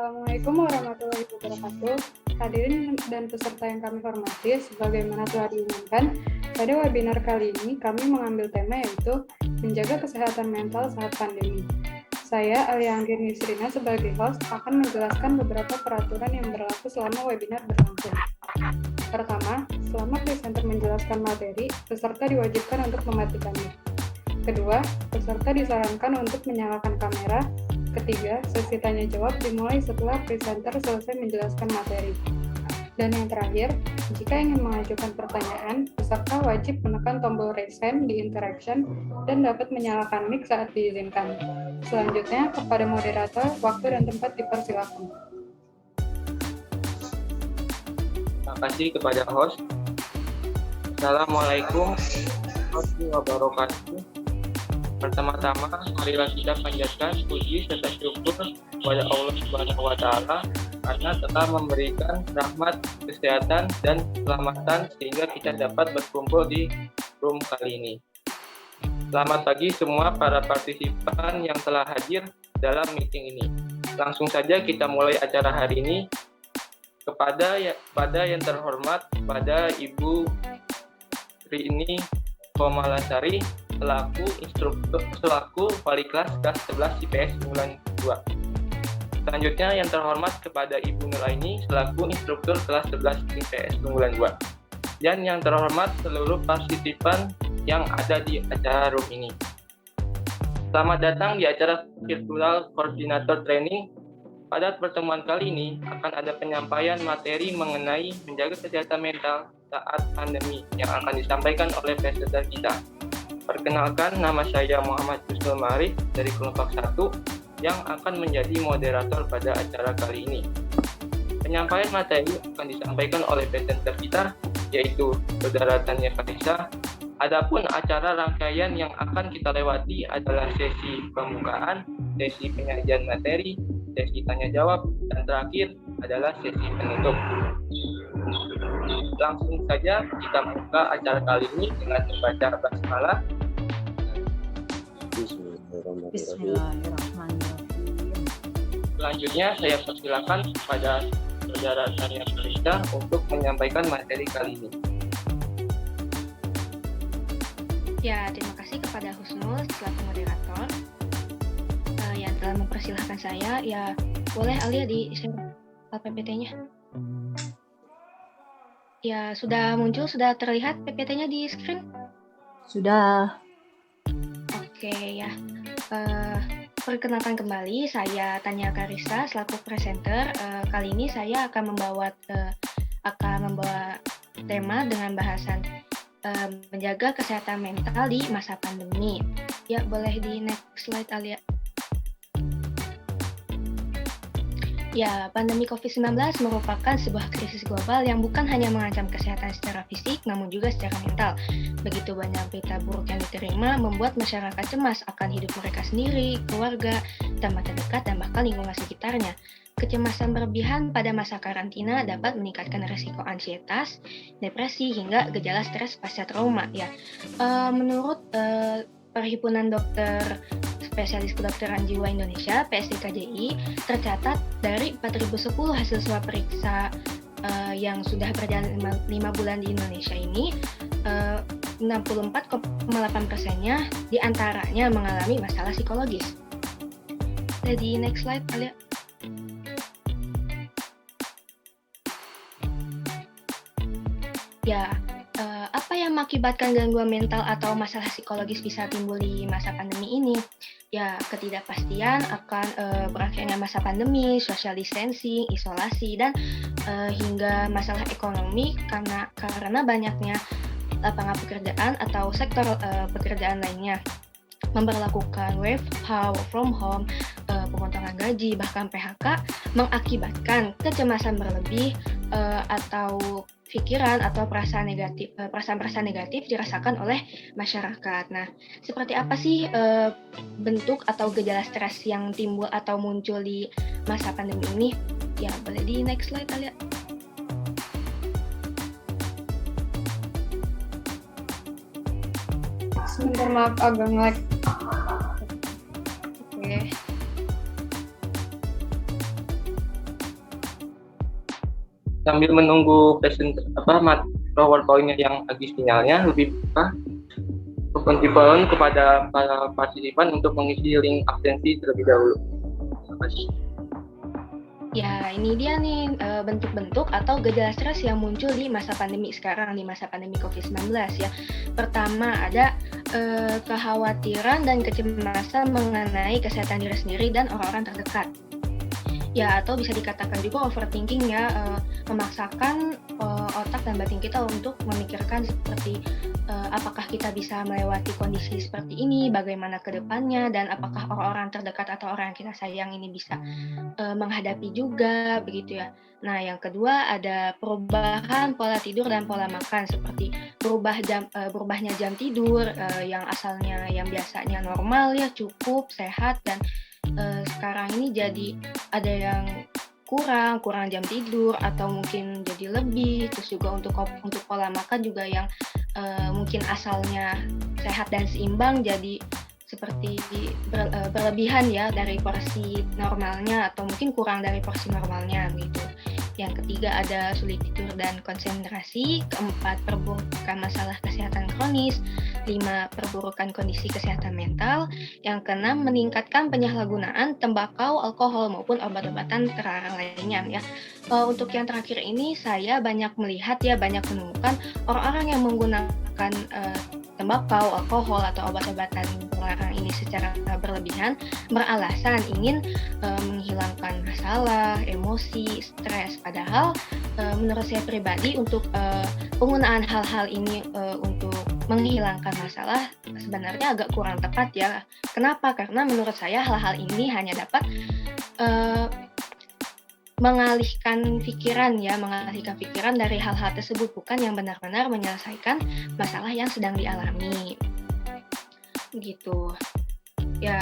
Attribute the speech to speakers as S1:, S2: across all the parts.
S1: Assalamualaikum warahmatullahi wabarakatuh. Hadirin dan peserta yang kami hormati, sebagaimana telah diumumkan, pada webinar kali ini kami mengambil tema yaitu menjaga kesehatan mental saat pandemi. Saya, Alia Anggi Nisrina, sebagai host akan menjelaskan beberapa peraturan yang berlaku selama webinar berlangsung. Pertama, selama presenter menjelaskan materi, peserta diwajibkan untuk mematikannya. Kedua, peserta disarankan untuk menyalakan kamera. Ketiga, sesi tanya jawab dimulai setelah presenter selesai menjelaskan materi. Dan yang terakhir, jika ingin mengajukan pertanyaan, peserta wajib menekan tombol raise hand di interaction dan dapat menyalakan mic saat diizinkan. Selanjutnya, kepada moderator, waktu dan tempat dipersilakan.
S2: Terima kasih kepada host. Assalamualaikum warahmatullahi wabarakatuh. Pertama-tama, marilah kita panjatkan puji serta syukur kepada Allah Subhanahu wa Ta'ala karena telah memberikan rahmat, kesehatan, dan keselamatan sehingga kita dapat berkumpul di room kali ini. Selamat pagi semua para partisipan yang telah hadir dalam meeting ini. Langsung saja kita mulai acara hari ini. Kepada yang terhormat, pada Ibu Rini Komalasari selaku wali kelas 11 IPS Unggulan 2. Selanjutnya yang terhormat kepada Ibu Nuraini selaku instruktur kelas 11 IPS Unggulan 2. Dan yang terhormat seluruh partisipan yang ada di acara room ini. Selamat datang di acara Virtual Coordinator Training. Pada pertemuan kali ini akan ada penyampaian materi mengenai menjaga kesehatan mental saat pandemi yang akan disampaikan oleh presenter kita. Perkenalkan, nama saya Muhammad Yusnul Ma'arif dari kelompok 1 yang akan menjadi moderator pada acara kali ini. Penyampaian materi akan disampaikan oleh presenter kita, yaitu Saudara Tania Farisa. Adapun acara rangkaian yang akan kita lewati adalah sesi pembukaan, sesi penyajian materi, sesi tanya jawab, dan terakhir adalah sesi penutup. Langsung saja kita membuka acara kali ini dengan membaca basmalah.
S3: Bismillahirrahmanirrahim.
S2: Selanjutnya saya persilakan kepada Saudara Tania Farisa untuk menyampaikan materi kali ini.
S4: Ya, terima kasih kepada Husnul selaku moderator yang telah mempersilahkan saya. Ya, boleh Alia di-share PPT-nya. Ya, sudah muncul, sudah terlihat PPT-nya di screen?
S3: Sudah.
S4: Oke, ya. Perkenalkan kembali, saya Tania Karisa selaku presenter. Kali ini saya akan membawa tema dengan bahasan menjaga kesehatan mental di masa pandemi. Ya, boleh di next slide Alia. Ya, pandemi COVID-19 merupakan sebuah krisis global yang bukan hanya mengancam kesehatan secara fisik, namun juga secara mental. Begitu banyak berita buruk yang diterima, membuat masyarakat cemas akan hidup mereka sendiri, keluarga, teman terdekat, dan bahkan lingkungan sekitarnya. Kecemasan berlebihan pada masa karantina dapat meningkatkan risiko ansietas, depresi, hingga gejala stres pasca trauma. Ya, menurut Perhimpunan Dokter Spesialis Kedokteran Jiwa Indonesia (PSDKJI), tercatat dari 4.010 hasil swab periksa yang sudah berjalan 5 bulan di Indonesia ini, 64,8%-nya diantaranya mengalami masalah psikologis. Jadi next slide, Alia. Ya, apa yang mengakibatkan gangguan mental atau masalah psikologis bisa timbul di masa pandemi ini? Ya, ketidakpastian akan berakhirnya masa pandemi, social distancing, isolasi, dan hingga masalah ekonomi karena banyaknya lapangan pekerjaan atau sektor pekerjaan lainnya. Memberlakukan work from home, pemotongan gaji, bahkan PHK mengakibatkan kecemasan berlebih atau pikiran atau perasaan-perasaan negatif dirasakan oleh masyarakat. Nah, seperti apa sih bentuk atau gejala stres yang timbul atau muncul di masa pandemi ini? Ya, boleh di next slide Alia.
S1: Sebentar, maaf agak nge-lag.
S4: Oke.
S2: sambil menunggu PowerPoint-nya yang lagi sinyalnya, lebih pemberitahuan kepada para partisipan untuk mengisi link absensi terlebih dahulu. Terima kasih.
S4: Ya, ini dia nih bentuk-bentuk atau gejala stres yang muncul di masa pandemi sekarang, di masa pandemi COVID-19 ya. Pertama ada kekhawatiran dan kecemasan mengenai kesehatan diri sendiri dan orang-orang terdekat. Ya, atau bisa dikatakan juga overthinking ya, memaksakan otak dan batin kita untuk memikirkan seperti apakah kita bisa melewati kondisi seperti ini, bagaimana ke depannya, dan apakah orang-orang terdekat atau orang yang kita sayang ini bisa menghadapi juga, begitu ya. Nah, yang kedua ada perubahan pola tidur dan pola makan, seperti berubahnya jam tidur yang biasanya normal ya, cukup, sehat, dan sekarang ini jadi ada yang kurang jam tidur atau mungkin jadi lebih. Terus juga untuk pola makan juga yang mungkin asalnya sehat dan seimbang jadi seperti berlebihan ya dari porsi normalnya atau mungkin kurang dari porsi normalnya gitu. Yang ketiga ada sulit tidur dan konsentrasi. Keempat, perburukan masalah kesehatan kronis. 5, perburukan kondisi kesehatan mental. Yang keenam, meningkatkan penyalahgunaan tembakau, alkohol maupun obat-obatan terlarang lainnya ya. Untuk yang terakhir ini saya banyak melihat ya, banyak menemukan orang-orang yang menggunakan tembakau, alkohol atau obat-obatan terlarang ini secara berlebihan beralasan ingin menghilangkan masalah, emosi, stres. Padahal menurut saya pribadi untuk penggunaan hal-hal ini untuk menghilangkan masalah sebenarnya agak kurang tepat ya. Kenapa? Karena menurut saya hal-hal ini hanya dapat mengalihkan pikiran dari hal-hal tersebut, bukan yang benar-benar menyelesaikan masalah yang sedang dialami. Begitu. Ya,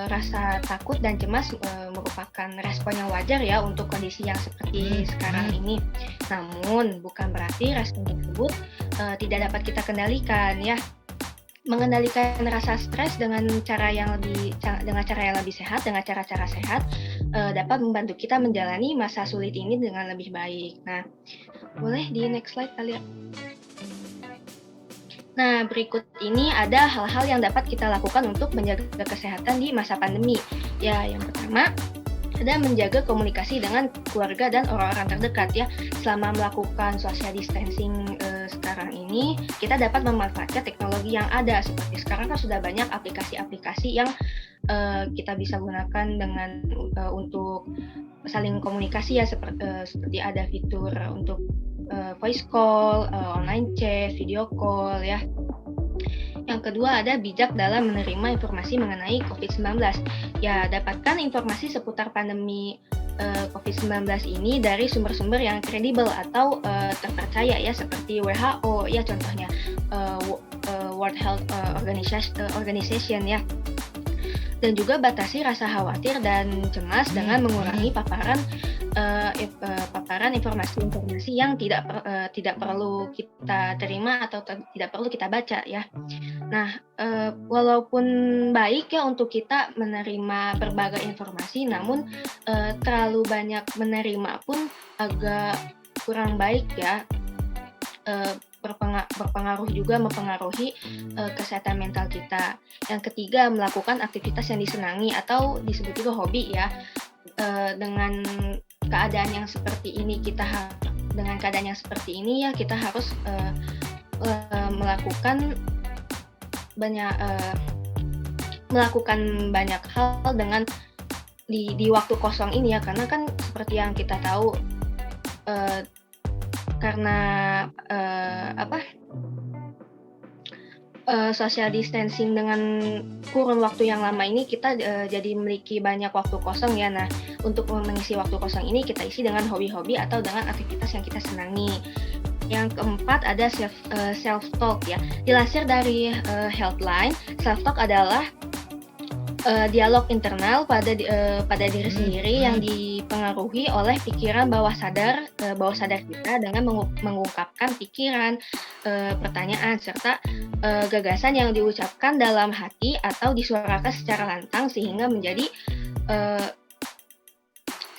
S4: rasa takut dan cemas merupakan respon yang wajar ya untuk kondisi yang seperti sekarang ini. Namun, bukan berarti respon tersebut tidak dapat kita kendalikan ya. Mengendalikan rasa stres dengan cara yang lebih sehat, dengan cara-cara sehat dapat membantu kita menjalani masa sulit ini dengan lebih baik. Nah, boleh di next slide kali ya. Nah, berikut ini ada hal-hal yang dapat kita lakukan untuk menjaga kesehatan di masa pandemi. Ya, yang pertama ada menjaga komunikasi dengan keluarga dan orang-orang terdekat ya. Selama melakukan social distancing sekarang ini, kita dapat memanfaatkan teknologi yang ada. Seperti sekarang kan sudah banyak aplikasi-aplikasi yang kita bisa gunakan dengan untuk saling komunikasi ya, seperti ada fitur untuk voice call, online chat, video call ya. Yang kedua ada bijak dalam menerima informasi mengenai COVID-19. Ya, dapatkan informasi seputar pandemi COVID-19 ini dari sumber-sumber yang kredibel atau terpercaya ya, seperti WHO ya contohnya, World Health Organization ya. Dan juga batasi rasa khawatir dan cemas dengan mengurangi paparan informasi-informasi yang tidak perlu kita terima atau tidak perlu kita baca ya. Nah, walaupun baik ya untuk kita menerima berbagai informasi, namun terlalu banyak menerima pun agak kurang baik ya. Berpengaruh juga mempengaruhi kesehatan mental kita. Yang ketiga, melakukan aktivitas yang disenangi atau disebut juga hobi ya. Dengan keadaan yang seperti ini kita harus melakukan banyak hal dengan di waktu kosong ini ya, karena kan seperti yang kita tahu karena social distancing dengan kurun waktu yang lama ini kita jadi memiliki banyak waktu kosong ya. Nah, untuk mengisi waktu kosong ini kita isi dengan hobi-hobi atau dengan aktivitas yang kita senangi. Yang keempat ada self talk ya. Dilansir dari Healthline, self talk adalah dialog internal pada diri sendiri yang dipengaruhi oleh pikiran bawah sadar kita dengan mengungkapkan pikiran, pertanyaan serta gagasan yang diucapkan dalam hati atau disuarakan secara lantang sehingga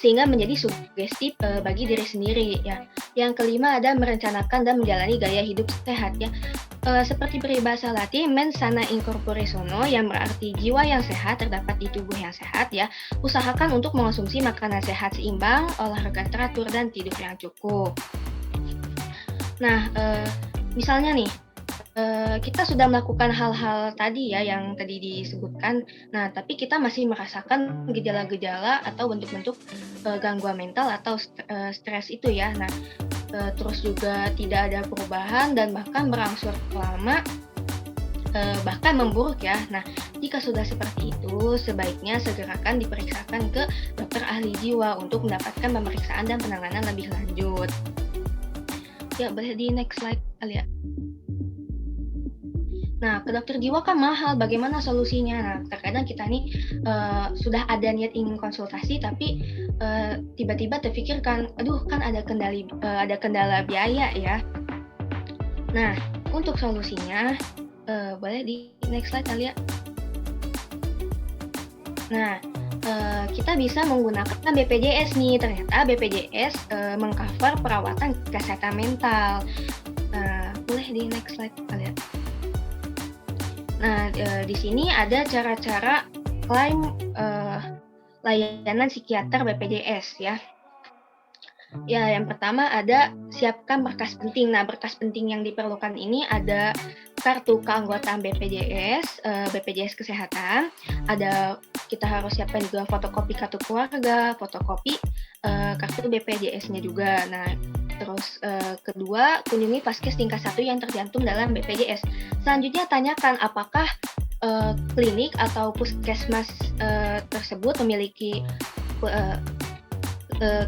S4: sehingga menjadi sugesti bagi diri sendiri ya. Yang kelima ada merencanakan dan menjalani gaya hidup sehat ya. Seperti peribahasa Latin mens sana in corpore sano, yang berarti jiwa yang sehat terdapat di tubuh yang sehat ya. Usahakan untuk mengonsumsi makanan sehat seimbang, olahraga teratur, dan tidur yang cukup. Nah, misalnya nih, kita sudah melakukan hal-hal tadi ya yang tadi disebutkan. Nah, tapi kita masih merasakan gejala-gejala atau bentuk-bentuk gangguan mental atau stres itu ya. Nah, terus juga tidak ada perubahan dan bahkan berangsur lama, bahkan memburuk ya. Nah, jika sudah seperti itu, sebaiknya segerakan diperiksakan ke dokter ahli jiwa untuk mendapatkan pemeriksaan dan penanganan lebih lanjut. Ya, boleh di next slide, Alia. Nah, ke dokter jiwa kan mahal, bagaimana solusinya? Nah, terkadang kita nih sudah ada niat ingin konsultasi, tapi tiba-tiba terpikirkan, aduh kan ada kendala biaya ya. Nah, untuk solusinya, boleh di next slide Alia. Nah, kita bisa menggunakan BPJS nih. Ternyata BPJS mengcover perawatan kesehatan mental. Boleh di next slide Alia. Nah, di sini ada cara-cara klaim layanan psikiater BPJS ya. Ya, yang pertama ada siapkan berkas penting. Nah, berkas penting yang diperlukan ini ada kartu keanggotaan BPJS, BPJS Kesehatan. Kita harus siapkan juga fotokopi kartu keluarga, fotokopi kartu BPJS-nya juga. Nah, terus kedua, kunjungi Vaskes tingkat 1 yang tercantum dalam BPJS. Selanjutnya tanyakan apakah klinik atau puskesmas tersebut memiliki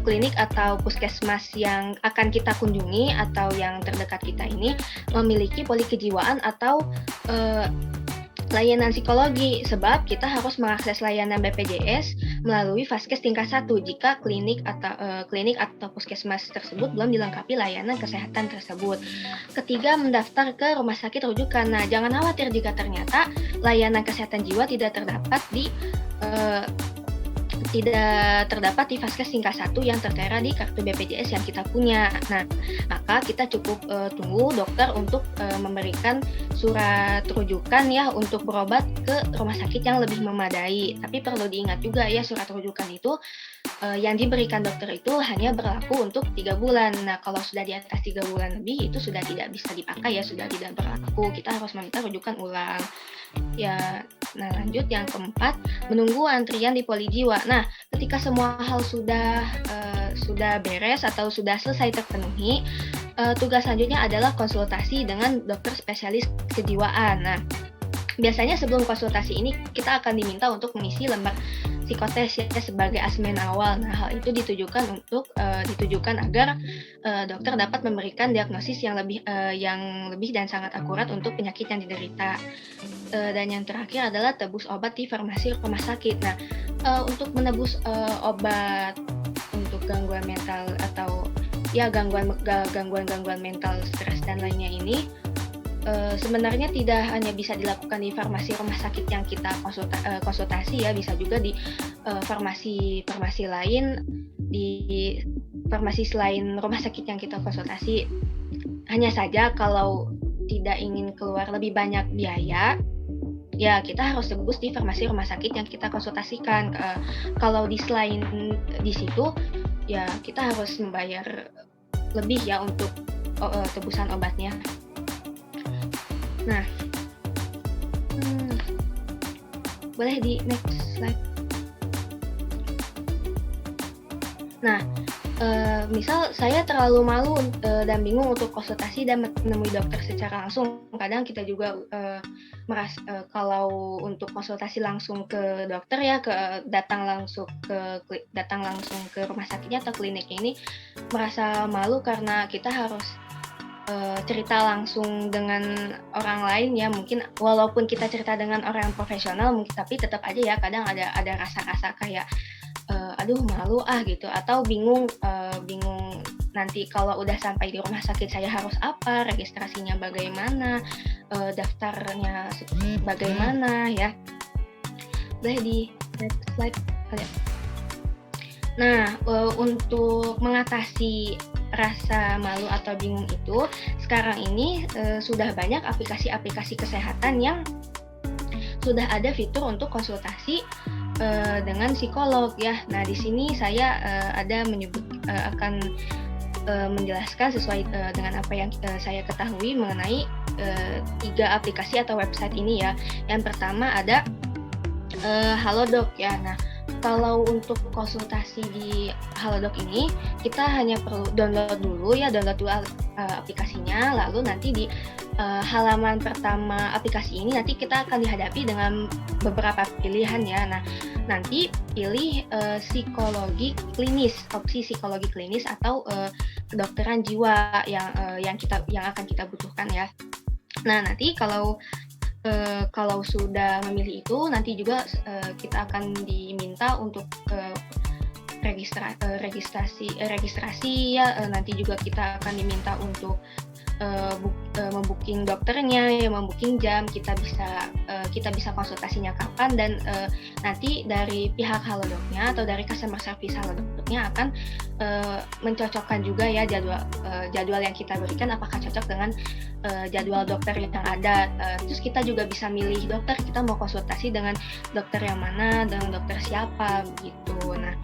S4: klinik atau puskesmas yang akan kita kunjungi atau yang terdekat kita ini memiliki poli kejiwaan atau layanan psikologi, sebab kita harus mengakses layanan BPJS melalui Vaskes tingkat 1 jika klinik atau puskesmas tersebut belum dilengkapi layanan kesehatan tersebut. Ketiga, mendaftar ke rumah sakit rujukan. Nah, jangan khawatir jika ternyata layanan kesehatan jiwa tidak terdapat di Vaskes tingkat 1 yang tertera di kartu BPJS yang kita punya. Nah, maka kita cukup tunggu dokter untuk memberikan surat rujukan ya untuk berobat ke rumah sakit yang lebih memadai. Tapi perlu diingat juga ya, surat rujukan itu yang diberikan dokter itu hanya berlaku untuk 3 bulan. Nah, kalau sudah di atas 3 bulan lebih itu sudah tidak bisa dipakai ya, sudah tidak berlaku. Kita harus meminta rujukan ulang. Ya, nah lanjut yang keempat, menunggu antrian di poli jiwa. Nah, ketika semua hal sudah beres atau sudah selesai terpenuhi, tugas selanjutnya adalah konsultasi dengan dokter spesialis kejiwaan. Nah, biasanya sebelum konsultasi ini kita akan diminta untuk mengisi lembar psikotes ya sebagai asesmen awal. Nah, hal itu ditujukan agar dokter dapat memberikan diagnosis yang lebih dan sangat akurat untuk penyakit yang diderita. Dan yang terakhir adalah tebus obat di farmasi rumah sakit. Nah, untuk menebus obat untuk gangguan mental atau ya gangguan mental, stres dan lainnya ini sebenarnya tidak hanya bisa dilakukan di farmasi rumah sakit yang kita konsultasi ya, bisa juga di farmasi lain, di farmasi selain rumah sakit yang kita konsultasi. Hanya saja kalau tidak ingin keluar lebih banyak biaya, ya kita harus tebus di farmasi rumah sakit yang kita konsultasikan. Kalau selain di situ, ya kita harus membayar lebih ya untuk tebusan obatnya. Nah, boleh di next slide. Nah, misal saya terlalu malu dan bingung untuk konsultasi dan menemui dokter secara langsung. Kadang kita juga kalau untuk konsultasi langsung ke dokter ya, datang langsung ke rumah sakitnya atau kliniknya ini merasa malu karena kita harus cerita langsung dengan orang lain ya, mungkin walaupun kita cerita dengan orang yang profesional mungkin, tapi tetap aja ya kadang ada rasa-rasa kayak aduh malu gitu, atau bingung nanti kalau udah sampai di rumah sakit saya harus apa, registrasinya bagaimana, daftarnya bagaimana ya. Boleh di next slide. Nah, untuk mengatasi rasa malu atau bingung itu, sekarang ini sudah banyak aplikasi-aplikasi kesehatan yang sudah ada fitur untuk konsultasi dengan psikolog ya. Nah, di sini saya ada akan menjelaskan sesuai dengan apa yang saya ketahui mengenai 3 aplikasi atau website ini ya. Yang pertama ada Halodoc ya. Nah, kalau untuk konsultasi di Halodoc ini, kita hanya perlu download dulu aplikasinya, lalu nanti di halaman pertama aplikasi ini nanti kita akan dihadapi dengan beberapa pilihan ya. Nah, nanti pilih psikologi klinis, opsi psikologi klinis atau kedokteran jiwa yang akan kita butuhkan ya. Nah, nanti kalau sudah memilih itu, nanti juga kita akan diminta untuk registrasi ya. Nanti juga kita akan diminta untuk membooking dokternya, ya, membooking jam, kita bisa konsultasinya kapan, dan nanti dari pihak Halodocnya atau dari customer service Halodocnya akan mencocokkan juga ya jadwal yang kita berikan apakah cocok dengan jadwal dokter yang ada. Terus kita juga bisa milih dokter, kita mau konsultasi dengan dokter yang mana, dengan dokter siapa gitu. Nah,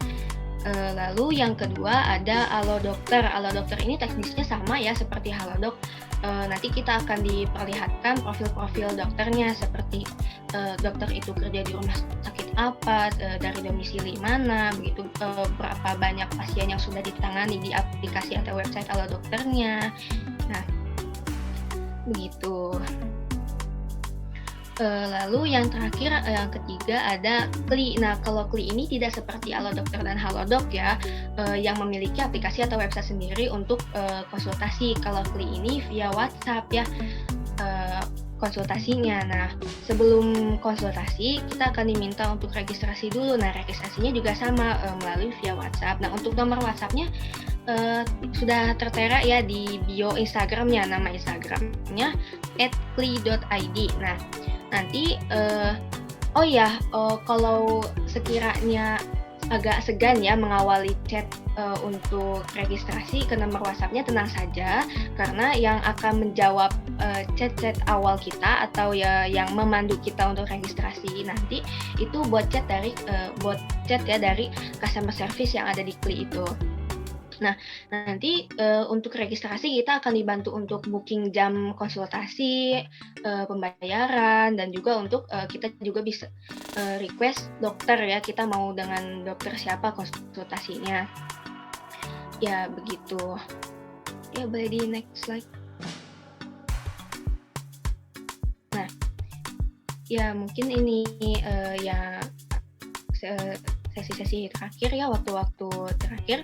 S4: lalu yang kedua ada Alodokter. Alodokter ini teknisnya sama ya seperti Halodoc. Nanti kita akan diperlihatkan profil-profil dokternya seperti dokter itu kerja di rumah sakit apa, dari domisili mana, begitu, berapa banyak pasien yang sudah ditangani di aplikasi atau website Alodokternya. Nah, begitu. Lalu yang terakhir, yang ketiga ada Kli. Nah, kalau Kli ini tidak seperti Alodokter dan Halodoc ya, yang memiliki aplikasi atau website sendiri untuk konsultasi. Kalau Kli ini via WhatsApp ya konsultasinya. Nah, sebelum konsultasi kita akan diminta untuk registrasi dulu. Nah, registrasinya juga sama melalui via WhatsApp. Nah, untuk nomor WhatsApp-nya sudah tertera ya di bio Instagramnya. Nama Instagramnya @kli.id. Nah, nanti kalau sekiranya agak segan ya mengawali chat untuk registrasi ke nomor WhatsApp-nya, tenang saja, karena yang akan menjawab chat-chat awal kita atau ya yang memandu kita untuk registrasi nanti itu bot chat dari customer service yang ada di Kli itu. Nah, nanti untuk registrasi kita akan dibantu untuk booking jam konsultasi, pembayaran, dan juga untuk kita juga bisa request dokter ya, kita mau dengan dokter siapa konsultasinya. Ya, begitu. Ya, boleh di next slide. Nah, ya mungkin ini ya sesi-sesi terakhir ya, waktu-waktu terakhir.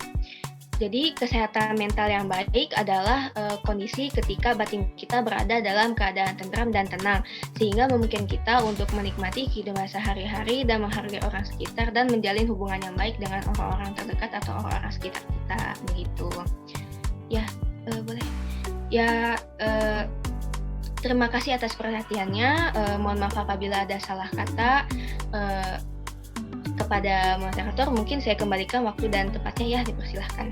S4: Jadi kesehatan mental yang baik adalah kondisi ketika batin kita berada dalam keadaan tentram dan tenang, sehingga memungkinkan kita untuk menikmati kehidupan sehari-hari dan menghargai orang sekitar dan menjalin hubungan yang baik dengan orang-orang terdekat atau orang-orang sekitar kita, begitu. Ya, boleh. Ya, terima kasih atas perhatiannya. Mohon maaf apabila ada salah kata. Kepada moderator, mungkin saya kembalikan waktu dan tempatnya ya, dipersilahkan.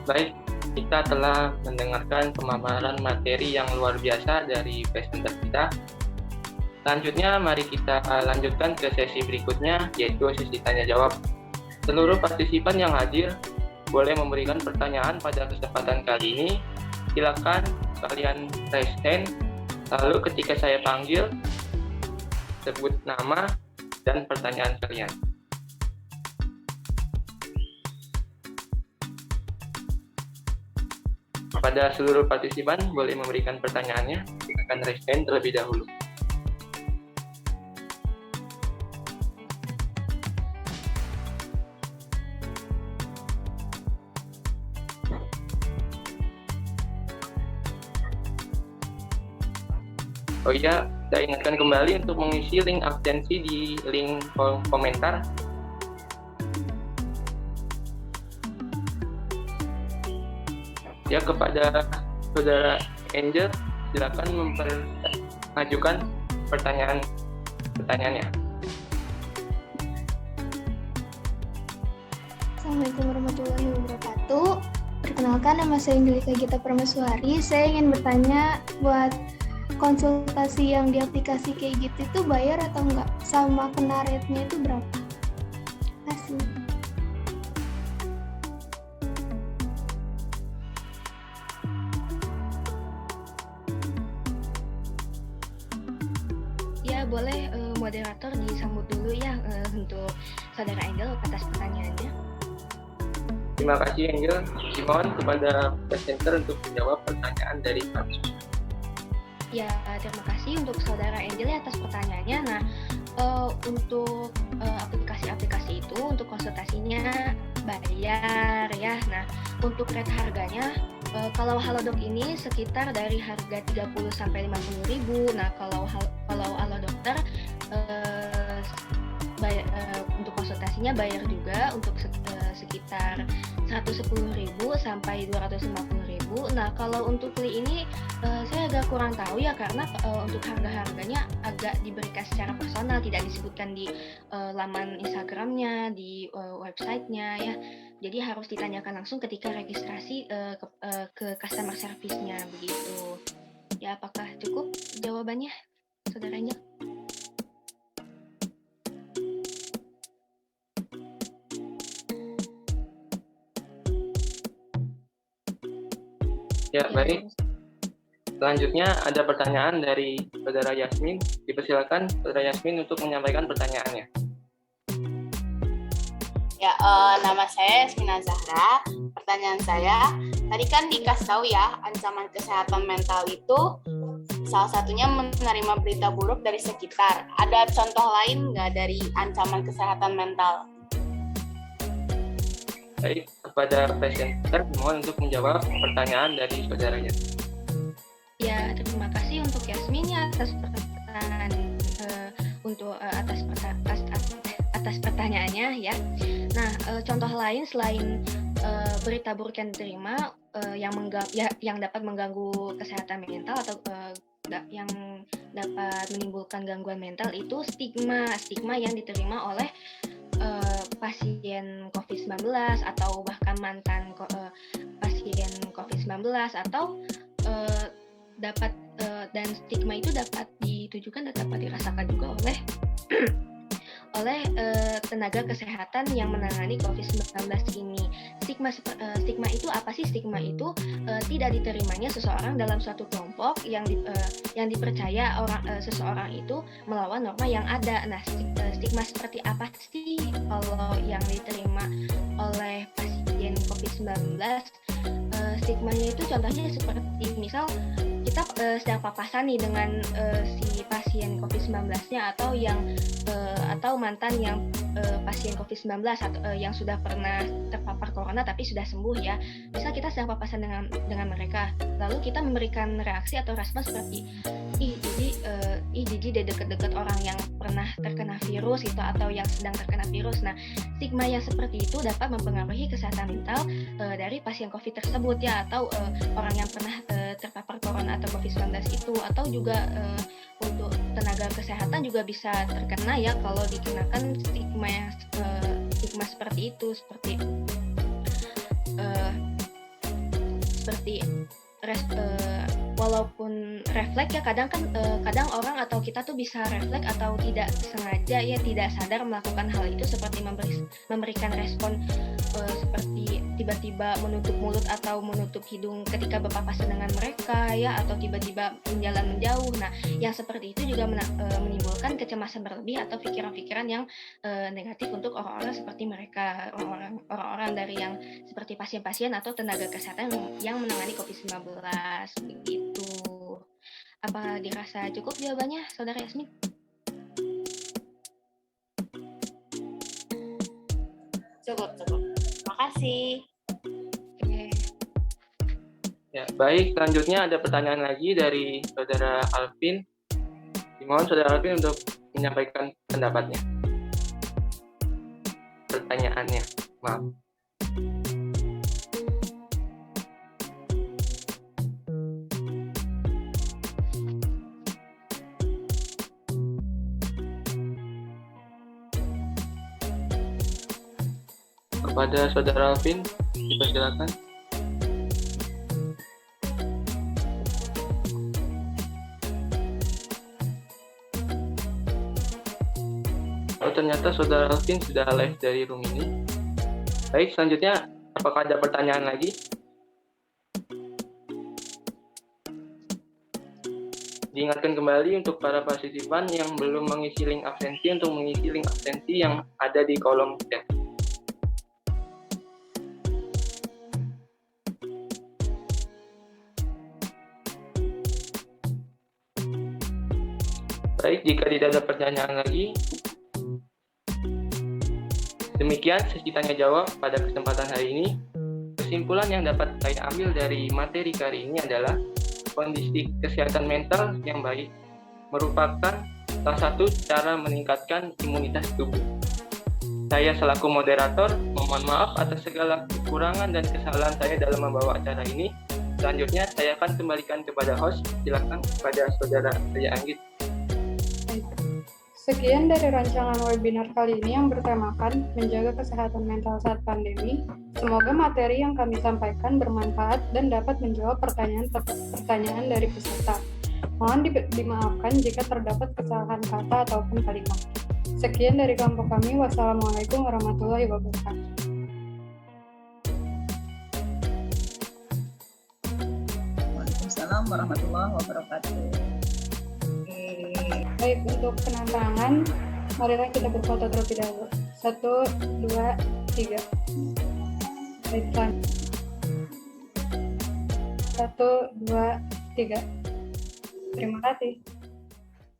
S2: Baik, kita telah mendengarkan pemaparan materi yang luar biasa dari presenter kita. Selanjutnya, mari kita lanjutkan ke sesi berikutnya, yaitu sesi tanya-jawab. Seluruh partisipan yang hadir boleh memberikan pertanyaan pada kesempatan kali ini. Silakan kalian raise hand, lalu ketika saya panggil, sebut nama dan pertanyaan kalian. Pada seluruh partisipan boleh memberikan pertanyaannya, silakan raise hand terlebih dahulu. Oh iya, saya ingatkan kembali untuk mengisi link absensi di link komentar. Ya, kepada saudara Angel, silakan mengajukan pertanyaannya.
S5: Assalamualaikum warahmatullahi wabarakatuh. Perkenalkan, nama saya Angelika Gita Permeswari. Saya ingin bertanya, buat konsultasi yang di aplikasi kayak gitu itu bayar atau enggak? Sama kena rate-nya itu berapa? Terima kasih.
S4: Ya, boleh moderator disambut dulu ya untuk Saudara Angel atas pertanyaannya.
S2: Terima kasih Angel. Dimohon kepada presenter untuk menjawab pertanyaan dari kami.
S4: Ya, terima kasih untuk Saudara Angel atas pertanyaannya. Nah, untuk aplikasi-aplikasi itu untuk konsultasinya bayar ya. Nah, untuk rate harganya kalau Halodoc ini sekitar dari harga 30 sampai 50.000. Nah, kalau Halodokter untuk konsultasinya bayar juga untuk sekitar 110.000 sampai 250.000. Nah, kalau untuk Li ini saya agak kurang tahu ya, karena untuk harga-harganya agak diberikan secara personal, tidak disebutkan di laman Instagramnya, di websitenya ya. Jadi harus ditanyakan langsung ketika registrasi ke customer service-nya begitu. Ya, apakah cukup jawabannya, Saudara Angel?
S2: Ya, baik. Selanjutnya ada pertanyaan dari Saudara Yasmin. Dipersilakan Saudara Yasmin untuk menyampaikan pertanyaannya.
S6: Ya, nama saya Yasmina Zahra. Pertanyaan saya, tadi kan dikasih tahu ya, ancaman kesehatan mental itu salah satunya menerima berita buruk dari sekitar. Ada contoh lain nggak dari ancaman kesehatan mental?
S2: Baik, kepada presenter mohon untuk menjawab pertanyaan dari saudaranya.
S4: Ya, terima kasih untuk Yasmin ya atas pertanyaan atas pertanyaannya ya. Nah, contoh lain selain berita buruk yang diterima yang dapat mengganggu kesehatan mental atau yang dapat menimbulkan gangguan mental itu stigma yang diterima oleh pasien COVID-19 atau bahkan mantan pasien COVID-19 atau dan stigma itu dapat ditujukan dan dapat dirasakan juga oleh tenaga kesehatan yang menangani COVID-19 ini. Stigma itu apa sih? Stigma itu tidak diterimanya seseorang dalam suatu kelompok yang dipercaya seseorang itu melawan norma yang ada. Nah, stigma seperti apa sih kalau yang diterima oleh pasien COVID-19? Stigmanya itu contohnya seperti misal kita sedang papasan nih dengan si pasien COVID-19-nya atau mantan yang pasien COVID-19 atau yang sudah pernah terpapar corona tapi sudah sembuh ya. Misal kita sedang papasan dengan mereka, lalu kita memberikan reaksi atau respon seperti jijik deh deket-deket orang yang pernah terkena virus gitu atau yang sedang terkena virus. Nah, stigma yang seperti itu dapat mempengaruhi kesehatan mental dari pasien COVID tersebut ya, atau orang yang pernah terpapar corona atau COVID-19 itu, atau juga untuk tenaga kesehatan juga bisa terkena ya kalau dikenakan stigma seperti itu, seperti walaupun refleks ya, kadang orang atau kita tuh bisa refleks atau tidak sengaja ya, tidak sadar melakukan hal itu, seperti memberikan respon seperti tiba-tiba menutup mulut atau menutup hidung ketika berpapasan dengan mereka ya, atau tiba-tiba menjalan menjauh. Nah, yang seperti itu juga menimbulkan kecemasan berlebih atau pikiran-pikiran yang negatif untuk orang-orang seperti mereka, orang-orang dari yang seperti pasien-pasien atau tenaga kesehatan yang menangani COVID-19 begitu. Apa dirasa cukup jawabannya, Saudara Yasmin?
S6: Cukup. Terima kasih.
S4: Oke.
S2: Ya, baik, selanjutnya ada pertanyaan lagi dari Saudara Alvin. Dimohon Saudara Alvin untuk menyampaikan pendapatnya. Pertanyaannya, maaf. Kepada Saudara Alvin, dipersilakan. Oh, ternyata Saudara Alvin sudah live dari room ini. Baik, selanjutnya apakah ada pertanyaan lagi? Diingatkan kembali untuk para partisipan yang belum mengisi link absensi untuk mengisi link absensi yang ada di kolom chat. Baik, jika tidak ada pertanyaan lagi, demikian sesi tanya jawab pada kesempatan hari ini. Kesimpulan yang dapat saya ambil dari materi kali ini adalah kondisi kesehatan mental yang baik merupakan salah satu cara meningkatkan imunitas tubuh. Saya selaku moderator memohon maaf atas segala kekurangan dan kesalahan saya dalam membawa acara ini. Selanjutnya saya akan kembalikan kepada host. Silakan kepada Saudara Arya Anggit.
S1: Sekian dari rancangan webinar kali ini yang bertemakan menjaga kesehatan mental saat pandemi. Semoga materi yang kami sampaikan bermanfaat dan dapat menjawab pertanyaan dari peserta. Mohon dimaafkan jika terdapat kesalahan kata ataupun kalimat. Sekian dari kelompok kami. Wassalamualaikum warahmatullahi wabarakatuh.
S3: Waalaikumsalam warahmatullahi wabarakatuh.
S1: Baik, untuk penantangan, marilah kita berfoto terlebih dahulu. 1, 2, 3. Baik, 1, 2, 3. Terima kasih.